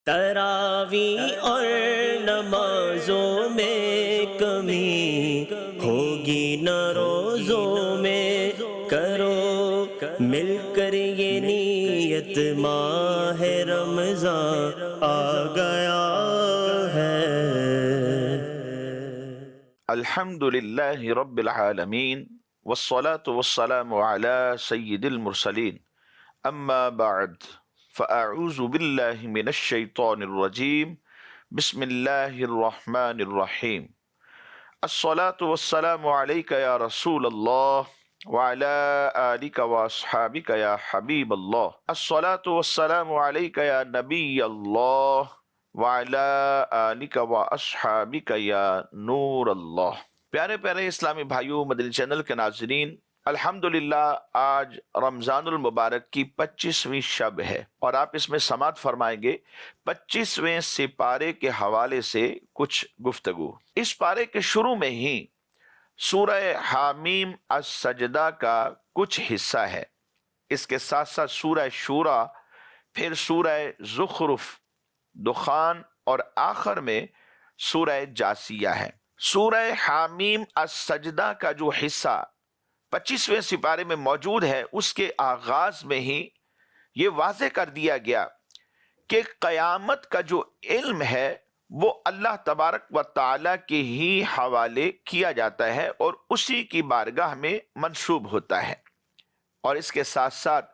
تراوی اور نمازوں میں کمی ہوگی نہ روزوں میں، کرو مل کر یہ نیت، ماہ رمضان آ گیا ہے۔ الحمد للہ رب العالمین والصلاة والسلام علی سید المرسلین، اما بعد فاعوذ باللہ من الشیطان الرجیم، بسم اللہ الرحمن الرحیم۔ الصلاة والسلام علیک یا رسول اللہ وعلی آلک واصحابک یا حبیب اللہ، الصلاة والسلام علیک یا نبی اللہ وعلی آلک واصحابک یا نور اللہ۔ پیارے پیارے اسلامی بھائیوں، مدنی چینل کے ناظرین، الحمدللہ آج رمضان المبارک کی 25ویں شب ہے اور آپ اس میں سماعت فرمائیں گے 25ویں سپارے کے حوالے سے کچھ گفتگو۔ اس پارے کے شروع میں ہی سورہ حامیم السجدہ کا کچھ حصہ ہے، اس کے ساتھ ساتھ سورہ شورى، پھر سورہ زخرف، دخان اور آخر میں سورہ جاسیہ ہے۔ سورہ حامیم السجدہ کا جو حصہ 25ویں سپارے میں موجود ہے، اس کے آغاز میں ہی یہ واضح کر دیا گیا کہ قیامت کا جو علم ہے وہ اللہ تبارک و تعالیٰ کے ہی حوالے کیا جاتا ہے اور اسی کی بارگاہ میں منسوب ہوتا ہے، اور اس کے ساتھ ساتھ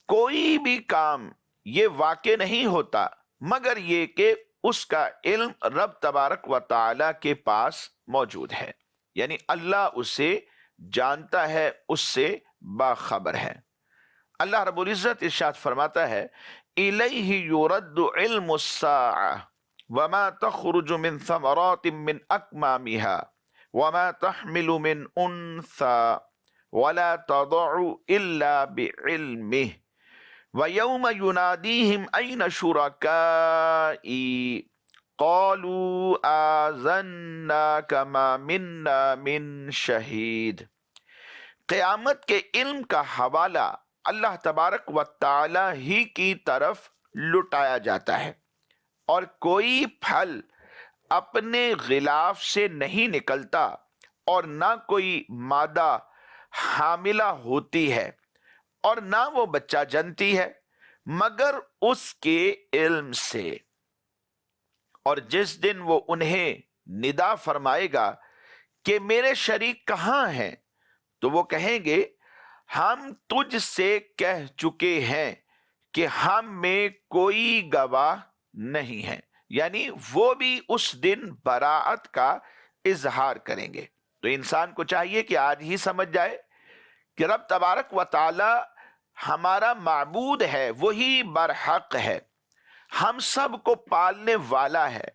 کوئی بھی کام یہ واقع نہیں ہوتا مگر یہ کہ اس کا علم رب تبارک و تعالیٰ کے پاس موجود ہے، یعنی اللہ اسے جانتا ہے، اس سے باخبر ہے۔ اللہ رب العزت ارشاد فرماتا ہے الیہ یرد علم الساعہ وما تخرج من ثمرات من اکمامها وما تحمل من انثى ولا تضع الا بعلمه وَيَوْمَ يُنَادِيهِمْ أَيْنَ شُرَكَائِي قَالُوا آذَنَّاكَ مَا مِنَّا مِن شَهِيدٍ۔ قیامت کے علم کا حوالہ اللہ تبارک و تعالی ہی کی طرف لٹایا جاتا ہے، اور کوئی پھل اپنے غلاف سے نہیں نکلتا اور نہ کوئی مادہ حاملہ ہوتی ہے اور نہ وہ بچہ جنتی ہے مگر اس کے علم سے، اور جس دن وہ انہیں ندا فرمائے گا کہ میرے شریک کہاں ہیں، تو وہ کہیں گے ہم تجھ سے کہہ چکے ہیں کہ ہم میں کوئی گواہ نہیں ہے، یعنی وہ بھی اس دن براءت کا اظہار کریں گے۔ تو انسان کو چاہیے کہ آج ہی سمجھ جائے کہ رب تبارک و تعالی ہمارا معبود ہے، وہی برحق ہے، ہم سب کو پالنے والا ہے،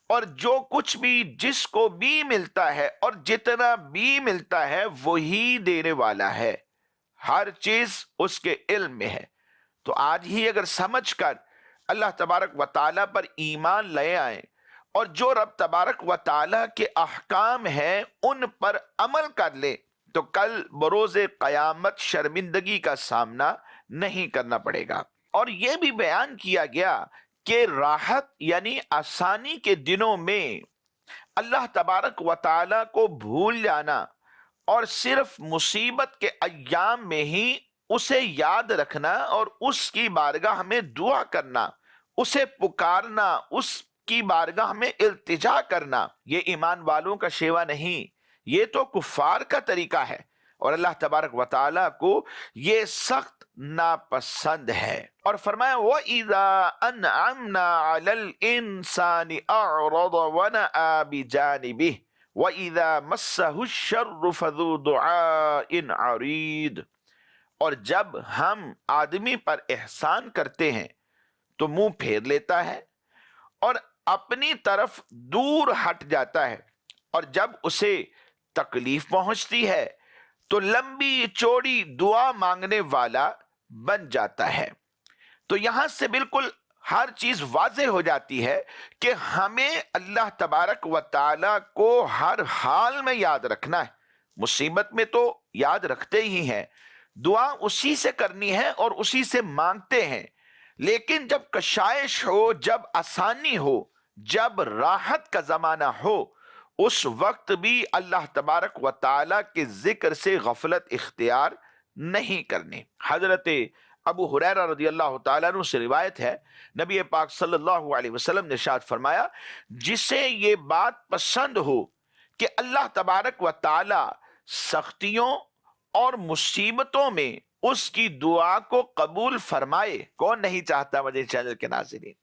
اور جو کچھ بھی جس کو بھی ملتا ہے اور جتنا بھی ملتا ہے وہی دینے والا ہے، ہر چیز اس کے علم میں ہے۔ تو آج ہی اگر سمجھ کر اللہ تبارک و تعالیٰ پر ایمان لے آئیں اور جو رب تبارک و تعالیٰ کے احکام ہیں ان پر عمل کر لیں تو کل بروز قیامت شرمندگی کا سامنا نہیں کرنا پڑے گا۔ اور یہ بھی بیان کیا گیا کہ راحت یعنی آسانی کے دنوں میں اللہ تبارک و تعالیٰ کو بھول جانا اور صرف مصیبت کے ایام میں ہی اسے یاد رکھنا اور اس کی بارگاہ میں دعا کرنا، اسے پکارنا، اس کی بارگاہ میں التجا کرنا، یہ ایمان والوں کا شیوا نہیں، یہ تو کفار کا طریقہ ہے، اور اللہ تبارک و تعالیٰ کو یہ سخت ناپسند ہے۔ اور فرمایا وَإِذَا أَنْعَمْنَا عَلَى الْإِنسَانِ أَعْرَضَ وَنَأَى بِجَانِبِهِ وَإِذَا مَسَّهُ الشَّرُّ فَذُو دُعَاءٍ عَرِيضٍ۔ اور جب ہم آدمی پر احسان کرتے ہیں تو منہ پھیر لیتا ہے اور اپنی طرف دور ہٹ جاتا ہے، اور جب اسے تکلیف پہنچتی ہے تو لمبی چوڑی دعا مانگنے والا بن جاتا ہے۔ تو یہاں سے بالکل ہر چیز واضح ہو جاتی ہے کہ ہمیں اللہ تبارک و تعالیٰ کو ہر حال میں یاد رکھنا ہے، مصیبت میں تو یاد رکھتے ہی ہیں، دعا اسی سے کرنی ہے اور اسی سے مانگتے ہیں، لیکن جب کشائش ہو، جب آسانی ہو، جب راحت کا زمانہ ہو، اس وقت بھی اللہ تبارک و تعالی کے ذکر سے غفلت اختیار نہیں کرنی۔ حضرت ابو ہریرہ رضی اللہ تعالیٰ عنہ سے روایت ہے، نبی پاک صلی اللہ علیہ وسلم نے ارشاد فرمایا، جسے یہ بات پسند ہو کہ اللہ تبارک و تعالی سختیوں اور مصیبتوں میں اس کی دعا کو قبول فرمائے۔ کون نہیں چاہتا مجھے چینل کے ناظرین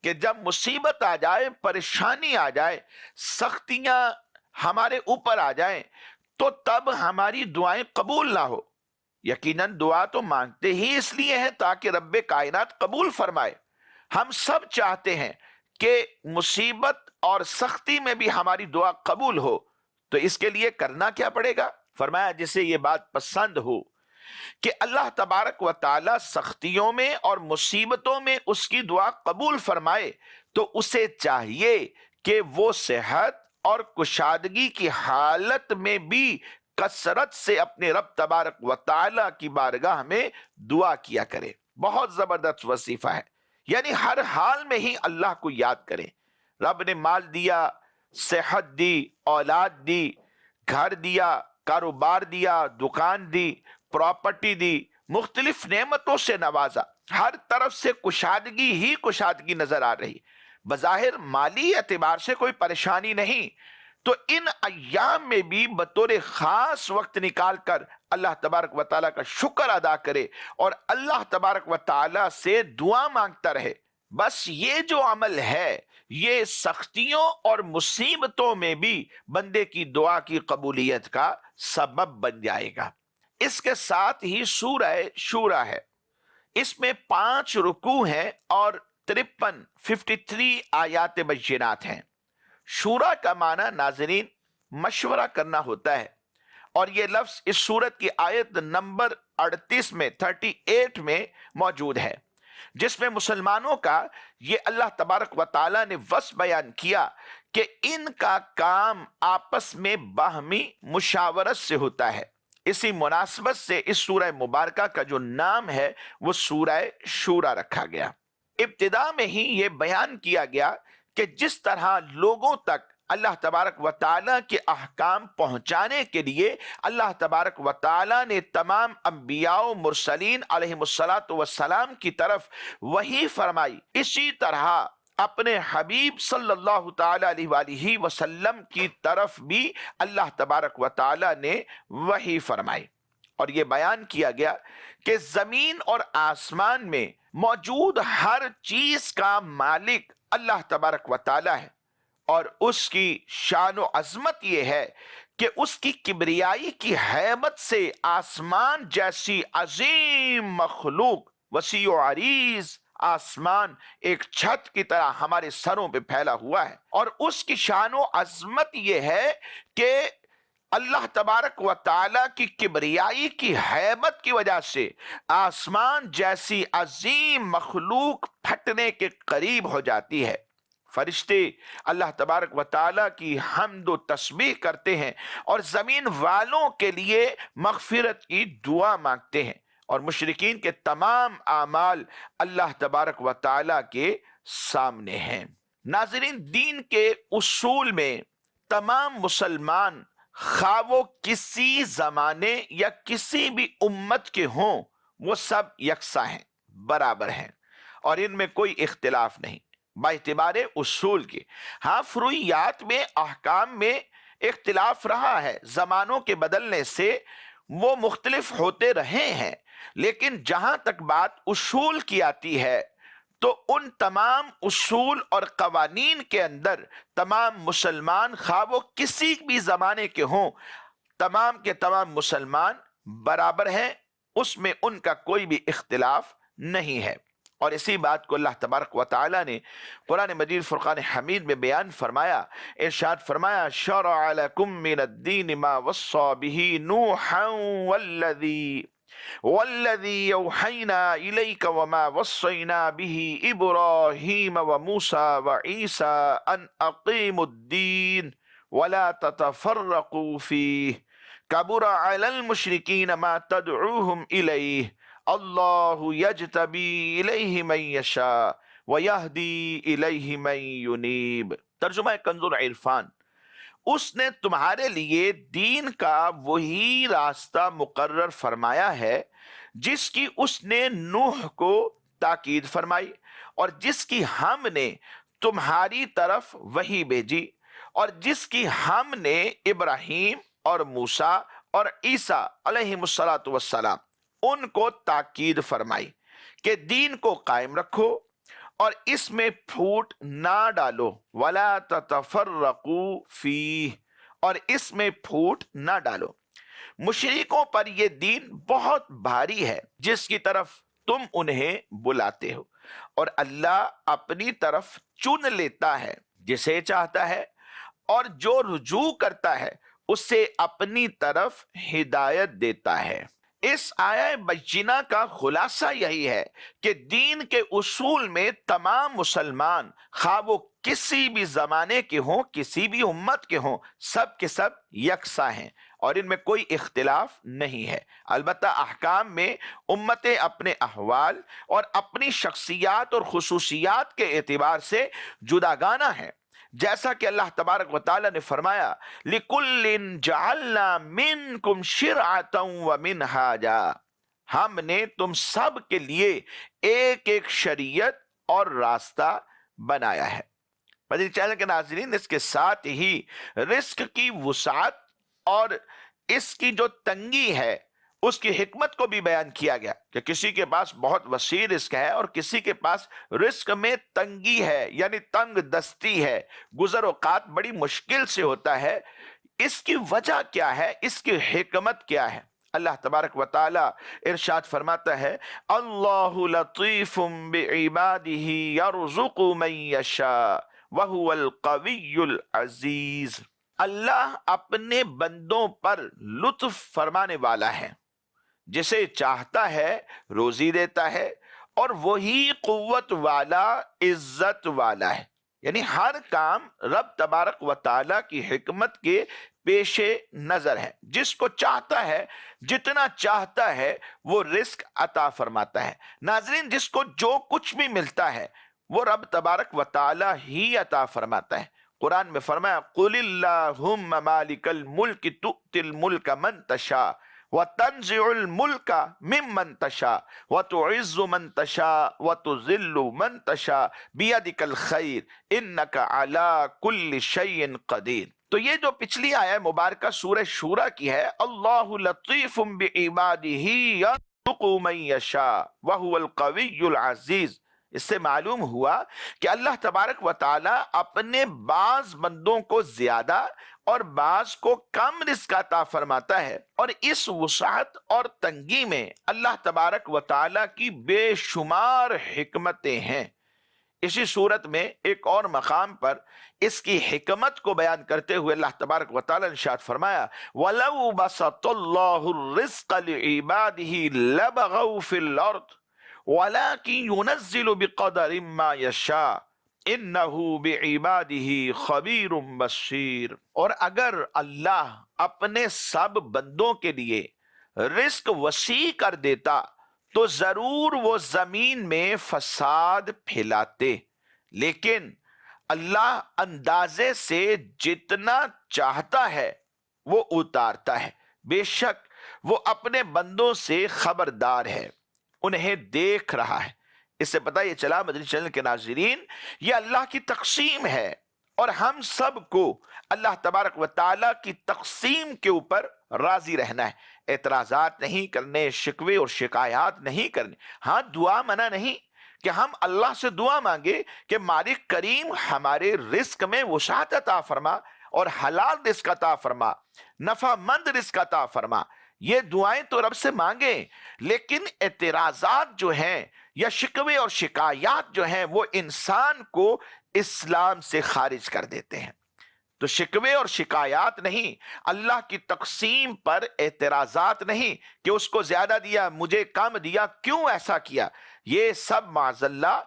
کہ جب مصیبت آ جائے، پریشانی آ جائے، سختیاں ہمارے اوپر آ جائیں تو تب ہماری دعائیں قبول نہ ہو؟ یقیناً دعا تو مانگتے ہی اس لیے ہے تاکہ رب کائنات قبول فرمائے۔ ہم سب چاہتے ہیں کہ مصیبت اور سختی میں بھی ہماری دعا قبول ہو، تو اس کے لیے کرنا کیا پڑے گا؟ فرمایا جسے یہ بات پسند ہو کہ اللہ تبارک و تعالی سختیوں میں اور مصیبتوں میں اس کی دعا قبول فرمائے، تو اسے چاہیے کہ وہ صحت اور کشادگی کی حالت میں بھی کثرت سے اپنے رب تبارک و تعالی کی بارگاہ میں دعا کیا کرے۔ بہت زبردست وظیفہ ہے، یعنی ہر حال میں ہی اللہ کو یاد کرے۔ رب نے مال دیا، صحت دی، اولاد دی، گھر دیا، کاروبار دیا، دکان دی، پراپرٹی دی، مختلف نعمتوں سے نوازا، ہر طرف سے کشادگی ہی کشادگی نظر آ رہی، بظاہر مالی اعتبار سے کوئی پریشانی نہیں، تو ان ایام میں بھی بطور خاص وقت نکال کر اللہ تبارک و تعالیٰ کا شکر ادا کرے اور اللہ تبارک و تعالیٰ سے دعا مانگتا رہے۔ بس یہ جو عمل ہے یہ سختیوں اور مصیبتوں میں بھی بندے کی دعا کی قبولیت کا سبب بن جائے گا۔ اس کے ساتھ ہی سورہ شورا ہے، اس میں 5 رکوع ہیں اور 53 آیات بینات ہیں۔ شورا کا معنی ناظرین مشورہ کرنا ہوتا ہے، اور یہ لفظ اس سورت کی آیت نمبر 38 میں 38 میں موجود ہے، جس میں مسلمانوں کا یہ اللہ تبارک و تعالیٰ نے وصف بیان کیا کہ ان کا کام آپس میں باہمی مشاورت سے ہوتا ہے۔ اسی مناسبت سے اس سورہ مبارکہ کا جو نام ہے وہ سورہ شورا رکھا گیا۔ ابتدا میں ہی یہ بیان کیا گیا کہ جس طرح لوگوں تک اللہ تبارک و تعالیٰ کے احکام پہنچانے کے لیے اللہ تبارک و تعالیٰ نے تمام انبیاء و مرسلین علیہم السلام کی طرف وحی فرمائی، اسی طرح اپنے حبیب صلی اللہ تعالیٰ علیہ وآلہ وسلم کی طرف بھی اللہ تبارک و تعالیٰ نے وحی فرمائی، اور یہ بیان کیا گیا کہ زمین اور آسمان میں موجود ہر چیز کا مالک اللہ تبارک و تعالیٰ ہے، اور اس کی شان و عظمت یہ ہے کہ اس کی کبریائی کی ہیبت سے آسمان جیسی عظیم مخلوق، وسیع و عریض آسمان ایک چھت کی طرح ہمارے سروں پہ پھیلا ہوا ہے، اور اس کی شان و عظمت یہ ہے کہ اللہ تبارک و تعالیٰ کی کبریائی کی ہیبت کی وجہ سے آسمان جیسی عظیم مخلوق پھٹنے کے قریب ہو جاتی ہے۔ فرشتے اللہ تبارک و تعالیٰ کی حمد و تسبیح کرتے ہیں اور زمین والوں کے لیے مغفرت کی دعا مانگتے ہیں، اور مشرکین کے تمام اعمال اللہ تبارک و تعالیٰ کے سامنے ہیں۔ ناظرین، دین کے اصول میں تمام مسلمان خواہ وہ کسی زمانے یا کسی بھی امت کے ہوں، وہ سب یکساں ہیں، برابر ہیں، اور ان میں کوئی اختلاف نہیں باعتبار اصول کے۔ ہاں، فروعیات میں، احکام میں اختلاف رہا ہے، زمانوں کے بدلنے سے وہ مختلف ہوتے رہے ہیں، لیکن جہاں تک بات اصول کی آتی ہے تو ان تمام اصول اور قوانین کے اندر تمام مسلمان خواہ وہ کسی بھی زمانے کے ہوں، تمام کے تمام مسلمان برابر ہیں، اس میں ان کا کوئی بھی اختلاف نہیں ہے۔ اور اسی بات کو اللہ تبارک و تعالیٰ نے قرآن مجید فرقان حمید میں بیان فرمایا، ارشاد فرمایا، شرع لکم من الدین ما وصى به نوحا والذی اوحینا الیک وما وصینا به ابراہیم وموسیٰ وعیسیٰ ان اقیموا الدین ولا تتفرقوا فیہ کبر علی المشرکین ما تدعوہم الیہ اللہ یجتبی الیہ من یشاء ویہدی الیہ من ینیب۔ ترجمہ کنز العرفان، اس نے تمہارے لیے دین کا وہی راستہ مقرر فرمایا ہے جس کی اس نے نوح کو تاکید فرمائی اور جس کی ہم نے تمہاری طرف وحی بھیجی اور جس کی ہم نے ابراہیم اور موسیٰ اور عیسیٰ علیہم السلام ان کو تاکید فرمائی کہ دین کو قائم رکھو اور اس میں پھوٹ نہ ڈالو، وَلَا تَتَفَرَّقُوا فِيهِ، اور اس میں پھوٹ نہ ڈالو۔ مشرکوں پر یہ دین بہت بھاری ہے جس کی طرف تم انہیں بلاتے ہو، اور اللہ اپنی طرف چن لیتا ہے جسے چاہتا ہے، اور جو رجوع کرتا ہے اسے اپنی طرف ہدایت دیتا ہے۔ اس آیہ بینہ کا خلاصہ یہی ہے کہ دین کے اصول میں تمام مسلمان، خواہ وہ کسی بھی زمانے کے ہوں، کسی بھی امت کے ہوں، سب کے سب یکساں ہیں اور ان میں کوئی اختلاف نہیں ہے۔ البتہ احکام میں امتیں اپنے احوال اور اپنی شخصیات اور خصوصیات کے اعتبار سے جداگانہ ہیں، جیسا کہ اللہ تبارک و تعالیٰ نے فرمایا لِكُلٍّ جَعَلْنَا مِنْكُمْ شِرْعَةً وَمِنْهَاجًا، ہم نے تم سب کے لیے ایک ایک شریعت اور راستہ بنایا ہے۔ مدنی چینل کے ناظرین، اس کے ساتھ ہی رزق کی وسعت اور اس کی جو تنگی ہے اس کی حکمت کو بھی بیان کیا گیا کہ کسی کے پاس بہت وسیع رزق ہے اور کسی کے پاس رزق میں تنگی ہے، یعنی تنگ دستی ہے، گزر اوقات بڑی مشکل سے ہوتا ہے۔ اس کی وجہ کیا ہے، اس کی حکمت کیا ہے؟ اللہ تبارک و تعالی ارشاد فرماتا ہے اللہ لطیف بعبادہ یرزق من یشاء وہو القوی العزیز، اللہ اپنے بندوں پر لطف فرمانے والا ہے، جسے چاہتا ہے روزی دیتا ہے، اور وہی قوت والا، عزت والا ہے۔ یعنی ہر کام رب تبارک و تعالی کی حکمت کے پیش نظر ہے، جس کو چاہتا ہے، جتنا چاہتا ہے وہ رزق عطا فرماتا ہے۔ ناظرین، جس کو جو کچھ بھی ملتا ہے وہ رب تبارک و تعالی ہی عطا فرماتا ہے۔ قرآن میں فرمایا قُلِ اللَّهُمَّ مَالِكَ الْمُلْكِ تُؤْتِي الْمُلْكَ مَنْ تَشَاءُ وَتَنْزِعُ الْمُلْكَ مِمَّنْ تَشَاءُ وَتُعِزُّ مَنْ تَشَاءُ وَتُذِلُّ مَنْ تَشَاءُ بِيَدِكَ الْخَيْرُ إِنَّكَ عَلَى كُلِّ شَيْءٍ قَدِيرٌ۔ تو یہ جو پچھلی آیہ مبارکہ سورہ شورى کی ہے، اللہ لطیف بعبادہ یرزق من یشاء وہو القوی العزیز، اس سے معلوم ہوا کہ اللہ تبارک و تعالی اپنے بعض بندوں کو زیادہ اور بعض کو کم رزق عطا فرماتا ہے، اور اس وسعت اور تنگی میں اللہ تبارک و تعالی کی بے شمار حکمتیں ہیں۔ اسی صورت میں ایک اور مقام پر اس کی حکمت کو بیان کرتے ہوئے اللہ تبارک و تعالی نے ارشاد فرمایا وَلَوْ بَسَطَ اللَّهُ الرِّزْقَ لِعِبَادِهِ لَبَغَوْا فِي الْأَرْضِ وَلَكِنْ يُنَزِّلُ بِقَدَرٍ مَا يَشَاءُ إِنَّهُ بِعِبَادِهِ خَبِيرٌ بَصِيرٌ۔ اور اگر اللہ اپنے سب بندوں کے لیے رزق وسیع کر دیتا تو ضرور وہ زمین میں فساد پھیلاتے، لیکن اللہ اندازے سے جتنا چاہتا ہے وہ اتارتا ہے، بے شک وہ اپنے بندوں سے خبردار ہے، انہیں دیکھ رہا ہے۔ اس سے پتہ یہ چلا مدنی چینل کے ناظرین، یہ اللہ کی تقسیم ہے، اور ہم سب کو اللہ تبارک و تعالیٰ کی تقسیم کے اوپر راضی رہنا ہے، اعتراضات نہیں کرنے، شکوے اور شکایات نہیں کرنے۔ ہاں، دعا منع نہیں کہ ہم اللہ سے دعا مانگے کہ مالک کریم ہمارے رزق میں وسعت عطا فرما اور حلال رزق عطا فرما، نفع مند رزق عطا فرما۔ یہ دعائیں تو رب سے مانگیں، لیکن اعتراضات جو ہیں یا شکوے اور شکایات جو ہیں وہ انسان کو اسلام سے خارج کر دیتے ہیں۔ تو شکوے اور شکایات نہیں، اللہ کی تقسیم پر اعتراضات نہیں کہ اس کو زیادہ دیا، مجھے کم دیا، کیوں ایسا کیا، یہ سب معاذ اللہ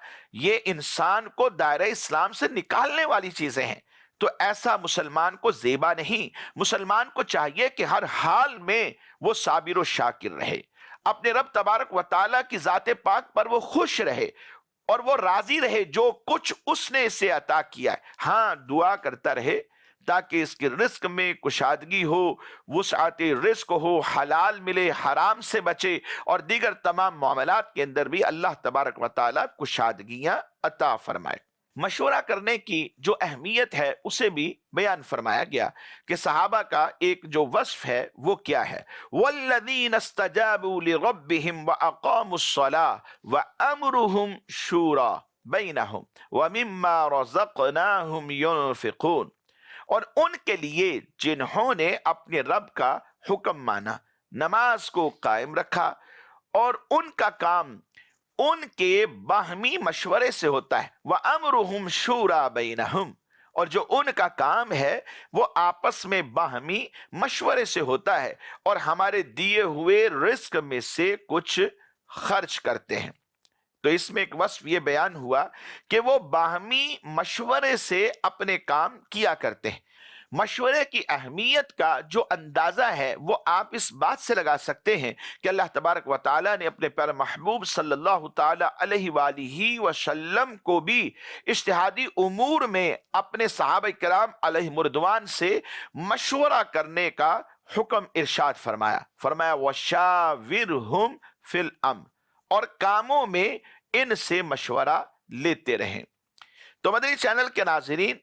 یہ انسان کو دائرہ اسلام سے نکالنے والی چیزیں ہیں۔ تو ایسا مسلمان کو زیبا نہیں، مسلمان کو چاہیے کہ ہر حال میں وہ صابر و شاکر رہے، اپنے رب تبارک و تعالیٰ کی ذات پاک پر وہ خوش رہے اور وہ راضی رہے جو کچھ اس نے اسے عطا کیا ہے. ہاں دعا کرتا رہے تاکہ اس کے رزق میں کشادگی ہو، وسعت رزق ہو، حلال ملے، حرام سے بچے، اور دیگر تمام معاملات کے اندر بھی اللہ تبارک و تعالیٰ کشادگیاں عطا فرمائے. مشورہ کرنے کی جو اہمیت ہے اسے بھی بیان فرمایا گیا کہ صحابہ کا ایک جو وصف ہے وہ کیا ہے. وَالَّذِينَ اسْتَجَابُوا لِرَبِّهِمْ وَأَقَامُوا الصَّلَاةَ وَأَمْرُهُمْ شُورَى بَيْنَهُمْ وَمِمَّا رَزَقْنَاهُمْ يُنْفِقُونَ. اور ان کے لیے جنہوں نے اپنے رب کا حکم مانا، نماز کو قائم رکھا، اور ان کا کام ان کے باہمی مشورے سے ہوتا ہے. وَأَمْرُهُمْ شُورَى بَيْنَهُمْ، اور جو ان کا کام ہے وہ آپس میں باہمی مشورے سے ہوتا ہے اور ہمارے دیے ہوئے رزق میں سے کچھ خرچ کرتے ہیں. تو اس میں ایک وصف یہ بیان ہوا کہ وہ باہمی مشورے سے اپنے کام کیا کرتے ہیں. مشورے کی اہمیت کا جو اندازہ ہے وہ آپ اس بات سے لگا سکتے ہیں کہ اللہ تبارک و تعالیٰ نے اپنے پیارے محبوب صلی اللہ تعالیٰ علیہ وآلہ وسلم کو بھی اجتہادی امور میں اپنے صحابہ کرام علیہ مردوان سے مشورہ کرنے کا حکم ارشاد فرمایا. وَشَاوِرْهُمْ فِي الْأَمْرِ، اور کاموں میں ان سے مشورہ لیتے رہیں. تو مدنی چینل کے ناظرین،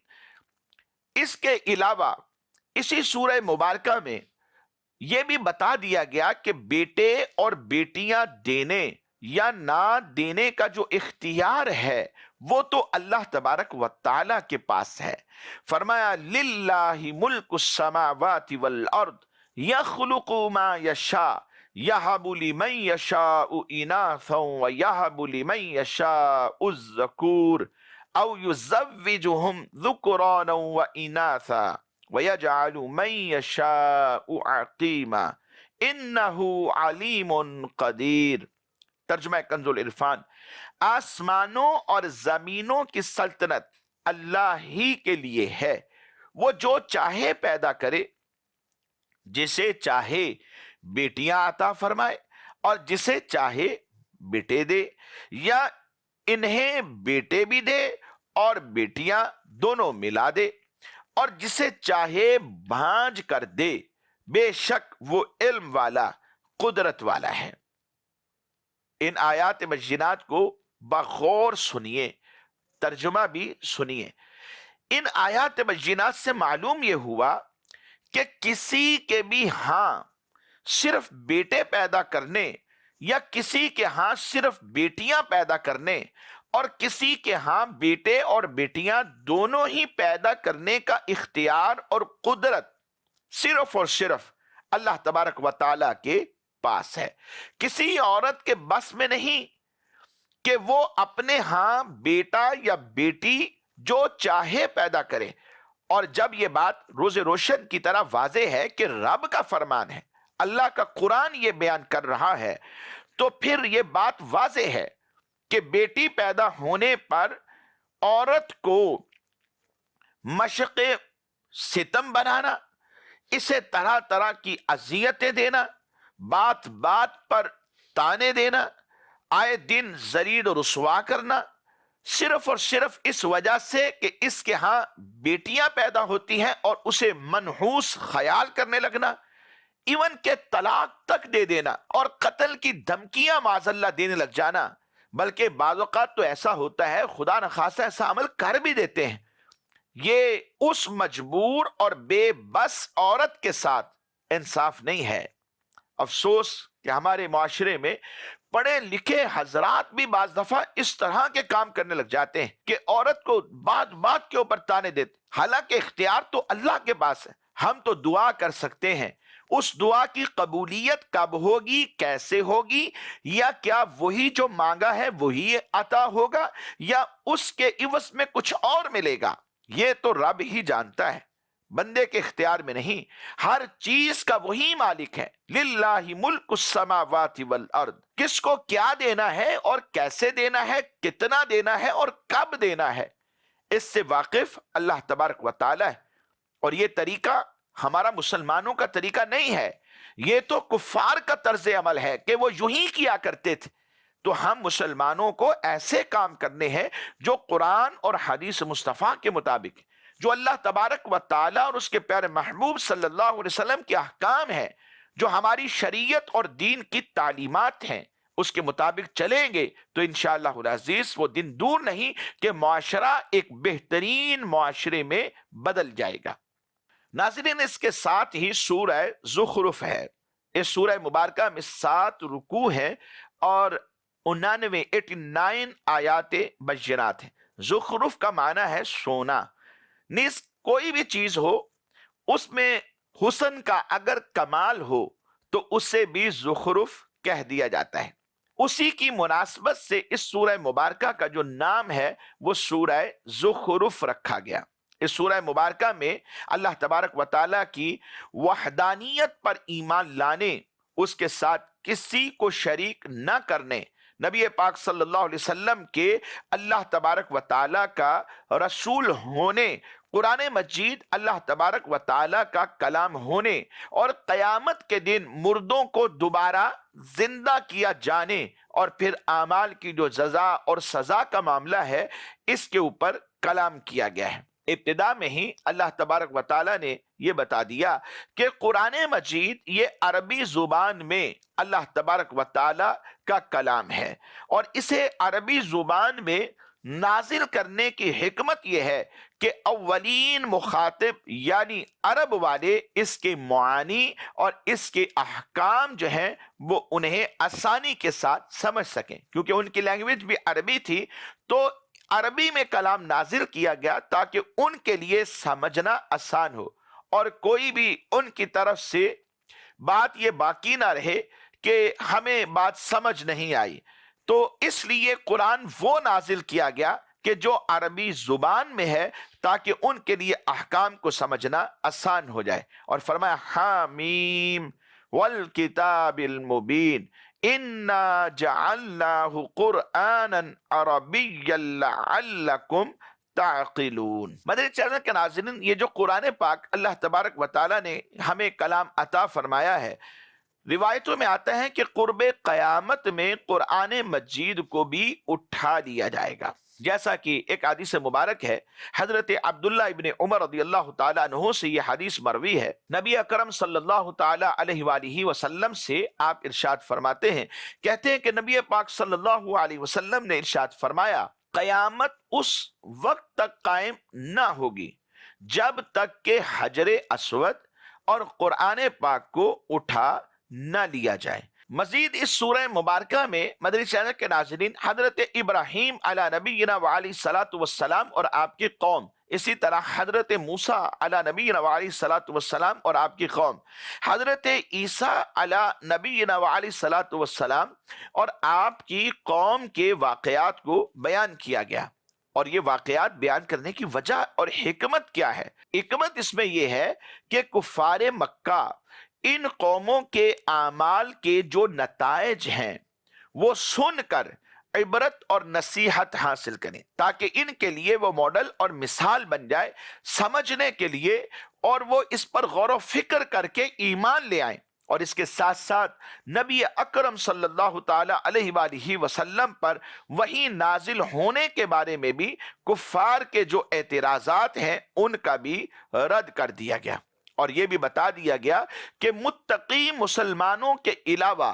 اس کے علاوہ اسی سورہ مبارکہ میں یہ بھی بتا دیا گیا کہ بیٹے اور بیٹیاں دینے یا نہ دینے کا جو اختیار ہے وہ تو اللہ تبارک و تعالیٰ کے پاس ہے. فرمایا للہ ملک السماوات والارض یخلق ما یشاء یہب لمن یشاء اناثا ویہب لمن یشاء الذکور او یزوجہم ذکرانا واناثا ویجعل من یشاء عقیما انہ علیم قدیر. ترجمہ کنز العرفان: آسمانوں اور زمینوں کی سلطنت اللہ ہی کے لیے ہے. وہ جو چاہے پیدا کرے، جسے چاہے بیٹیاں عطا فرمائے اور جسے چاہے بیٹے دے، یا انہیں بیٹے بھی دے اور بیٹیاں دونوں ملا دے، اور جسے چاہے بھانج کر دے. بے شک وہ علم والا، قدرت والا ہے. ان آیات بینات کو بغور سنیے، ترجمہ بھی سنیے. ان آیات بینات سے معلوم یہ ہوا کہ کسی کے بھی ہاں صرف بیٹے پیدا کرنے، یا کسی کے ہاں صرف بیٹیاں پیدا کرنے، اور کسی کے ہاں بیٹے اور بیٹیاں دونوں ہی پیدا کرنے کا اختیار اور قدرت صرف اور صرف اللہ تبارک و تعالیٰ کے پاس ہے. کسی عورت کے بس میں نہیں کہ وہ اپنے ہاں بیٹا یا بیٹی جو چاہے پیدا کرے. اور جب یہ بات روز روشن کی طرح واضح ہے کہ رب کا فرمان ہے، اللہ کا قرآن یہ بیان کر رہا ہے، تو پھر یہ بات واضح ہے کہ بیٹی پیدا ہونے پر عورت کو مشق ستم بنانا، اسے طرح طرح کی اذیتیں دینا، بات بات پر تانے دینا، آئے دن ذلیل و رسوا کرنا، صرف اور صرف اس وجہ سے کہ اس کے ہاں بیٹیاں پیدا ہوتی ہیں اور اسے منحوس خیال کرنے لگنا، ایون کہ طلاق تک دے دینا اور قتل کی دھمکیاں معاذ اللہ دینے لگ جانا. بلکہ بعض اوقات تو ایسا ہوتا ہے خدا نخواستہ ایسا عمل کر بھی دیتے ہیں. یہ اس مجبور اور بے بس عورت کے ساتھ انصاف نہیں ہے. افسوس کہ ہمارے معاشرے میں پڑھے لکھے حضرات بھی بعض دفعہ اس طرح کے کام کرنے لگ جاتے ہیں کہ عورت کو بات بات کے اوپر تانے دیتے، حالانکہ اختیار تو اللہ کے پاس ہے. ہم تو دعا کر سکتے ہیں، اس دعا کی قبولیت کب ہوگی، کیسے ہوگی، یا کیا وہی جو مانگا ہے وہی عطا ہوگا یا اس کے عوض میں کچھ اور ملے گا، یہ تو رب ہی جانتا ہے، بندے کے اختیار میں نہیں. ہر چیز کا وہی مالک ہے. للہ ملک السماوات والارض، کس کو کیا دینا ہے اور کیسے دینا ہے، کتنا دینا ہے اور کب دینا ہے، اس سے واقف اللہ تبارک و تعالی ہے. اور یہ طریقہ ہمارا مسلمانوں کا طریقہ نہیں ہے. یہ تو کفار کا طرز عمل ہے کہ وہ یوں ہی کیا کرتے تھے، تو ہم مسلمانوں کو ایسے کام کرنے ہیں جو قرآن اور حدیث مصطفیٰ کے مطابق، جو اللہ تبارک و تعالیٰ اور اس کے پیارے محبوب صلی اللہ علیہ وسلم کے احکام ہیں، جو ہماری شریعت اور دین کی تعلیمات ہیں، اس کے مطابق چلیں گے تو انشاءاللہ العزیز وہ دن دور نہیں کہ معاشرہ ایک بہترین معاشرے میں بدل جائے گا۔ ناظرین، اس کے ساتھ ہی سورہ زخرف ہے۔ اس سورہ مبارکہ میں 7 رکوع ہیں اور 89 آیات بینات ہیں۔ زخرف کا معنی ہے سونا۔ نیز کوئی بھی چیز ہو اس میں حسن کا اگر کمال ہو تو اسے بھی زخرف کہہ دیا جاتا ہے۔ اسی کی مناسبت سے اس سورہ مبارکہ کا جو نام ہے وہ سورہ زخرف رکھا گیا۔ اس سورہ مبارکہ میں اللہ تبارک و تعالیٰ کی وحدانیت پر ایمان لانے، اس کے ساتھ کسی کو شریک نہ کرنے، نبی پاک صلی اللہ علیہ وسلم کے اللہ تبارک و تعالیٰ کا رسول ہونے، قرآن مجید اللہ تبارک و تعالیٰ کا کلام ہونے اور قیامت کے دن مردوں کو دوبارہ زندہ کیا جانے اور پھر اعمال کی جو جزا اور سزا کا معاملہ ہے اس کے اوپر کلام کیا گیا ہے۔ ابتدا میں ہی اللہ تبارک و تعالیٰ نے یہ بتا دیا کہ قرآن مجید یہ عربی زبان میں اللہ تبارک و تعالیٰ کا کلام ہے، اور اسے عربی زبان میں نازل کرنے کی حکمت یہ ہے کہ اولین مخاطب یعنی عرب والے اس کے معانی اور اس کے احکام جو ہیں وہ انہیں آسانی کے ساتھ سمجھ سکیں، کیونکہ ان کی لینگویج بھی عربی تھی، تو عربی میں کلام نازل کیا گیا تاکہ ان کے لیے سمجھنا آسان ہو اور کوئی بھی ان کی طرف سے بات یہ باقی نہ رہے کہ ہمیں بات سمجھ نہیں آئی۔ تو اس لیے قرآن وہ نازل کیا گیا کہ جو عربی زبان میں ہے تاکہ ان کے لیے احکام کو سمجھنا آسان ہو جائے، اور فرمایا حامیم والکتاب المبین انا جعلناہ قرآنا عربیا لعلکم تعقلون۔ مدنی چینل کے ناظرین، یہ جو قرآن پاک اللہ تبارک و تعالیٰ نے ہمیں کلام عطا فرمایا ہے، روایتوں میں آتا ہے کہ قرب قیامت میں قرآن مجید کو بھی اٹھا لیا جائے گا، جیسا کہ ایک حدیث مبارک ہے حضرت عبداللہ ابن عمر رضی اللہ تعالیٰ عنہ سے یہ حدیث مروی ہے۔ نبی اکرم صلی اللہ تعالیٰ علیہ وآلہ وسلم سے آپ ارشاد فرماتے ہیں، کہتے ہیں کہ نبی پاک صلی اللہ علیہ وسلم نے ارشاد فرمایا، قیامت اس وقت تک قائم نہ ہوگی جب تک کہ حجر اسود اور قرآن پاک کو اٹھا نہ لیا جائے۔ مزید اس سورہ مبارکہ میں مدنی چینل کے ناظرین حضرت ابراہیم علی نبینا وعلیہ الصلاۃ والسلام اور آپ کی قوم، اسی طرح حضرت موسیٰ علی نبینا وعلیہ الصلاۃ والسلام اور آپ کی قوم، حضرت عیسیٰ علی نبینا وعلیہ الصلاۃ والسلام اور آپ کی قوم کے واقعات کو بیان کیا گیا۔ اور یہ واقعات بیان کرنے کی وجہ اور حکمت کیا ہے؟ حکمت اس میں یہ ہے کہ کفار مکہ ان قوموں کے اعمال کے جو نتائج ہیں وہ سن کر عبرت اور نصیحت حاصل کریں، تاکہ ان کے لیے وہ ماڈل اور مثال بن جائے سمجھنے کے لیے، اور وہ اس پر غور و فکر کر کے ایمان لے آئیں۔ اور اس کے ساتھ ساتھ نبی اکرم صلی اللہ تعالی علیہ وآلہ وسلم پر وحی نازل ہونے کے بارے میں بھی کفار کے جو اعتراضات ہیں ان کا بھی رد کر دیا گیا، اور یہ بھی بتا دیا گیا کہ متقی مسلمانوں کے علاوہ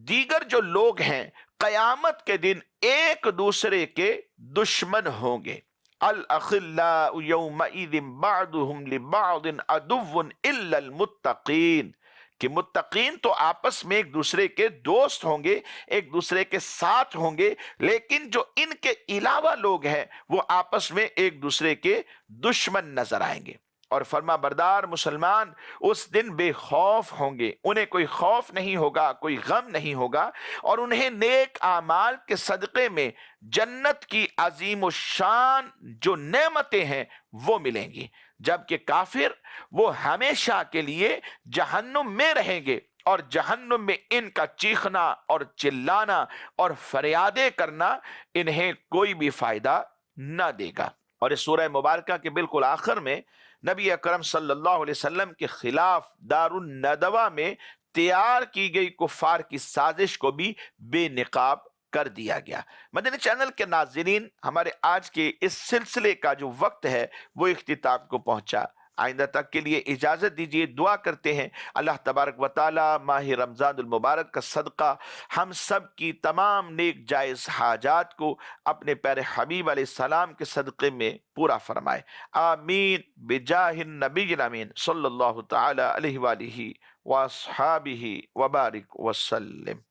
دیگر جو لوگ ہیں قیامت کے دن ایک دوسرے کے دشمن ہوں گے۔ الاخلاء یومئذ بعضهم لبعض عدو الا المتقین، کہ متقین تو آپس میں ایک دوسرے کے دوست ہوں گے، ایک دوسرے کے ساتھ ہوں گے، لیکن جو ان کے علاوہ لوگ ہیں وہ آپس میں ایک دوسرے کے دشمن نظر آئیں گے۔ اور فرما بردار مسلمان اس دن بے خوف ہوں گے، انہیں کوئی خوف نہیں ہوگا، کوئی غم نہیں ہوگا، اور انہیں نیک اعمال کے صدقے میں جنت کی عظیم الشان جو نعمتیں ہیں وہ ملیں گی، جبکہ کافر وہ ہمیشہ کے لیے جہنم میں رہیں گے، اور جہنم میں ان کا چیخنا اور چلانا اور فریادیں کرنا انہیں کوئی بھی فائدہ نہ دے گا۔ اور اس سورہ مبارکہ کے بالکل آخر میں نبی اکرم صلی اللہ علیہ وسلم کے خلاف دار الندوہ میں تیار کی گئی کفار کی سازش کو بھی بے نقاب کر دیا گیا۔ مدنی چینل کے ناظرین، ہمارے آج کے اس سلسلے کا جو وقت ہے وہ اختتام کو پہنچا۔ آئندہ تک کے لیے اجازت دیجیے، دعا کرتے ہیں اللہ تبارک و تعالی ماہ رمضان المبارک کا صدقہ ہم سب کی تمام نیک جائز حاجات کو اپنے پیارے حبیب علیہ السلام کے صدقے میں پورا فرمائے، آمین بجاہ النبی الامین صلی اللہ تعالی علیہ وآلہ واصحابہ وبارک وسلم۔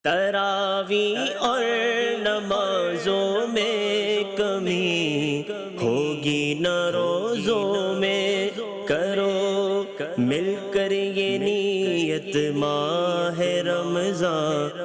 تراوی اور نمازوں میں کمی ہوگی نہ روزوں میں، کرو مل کر یہ نیت ماہ رمضان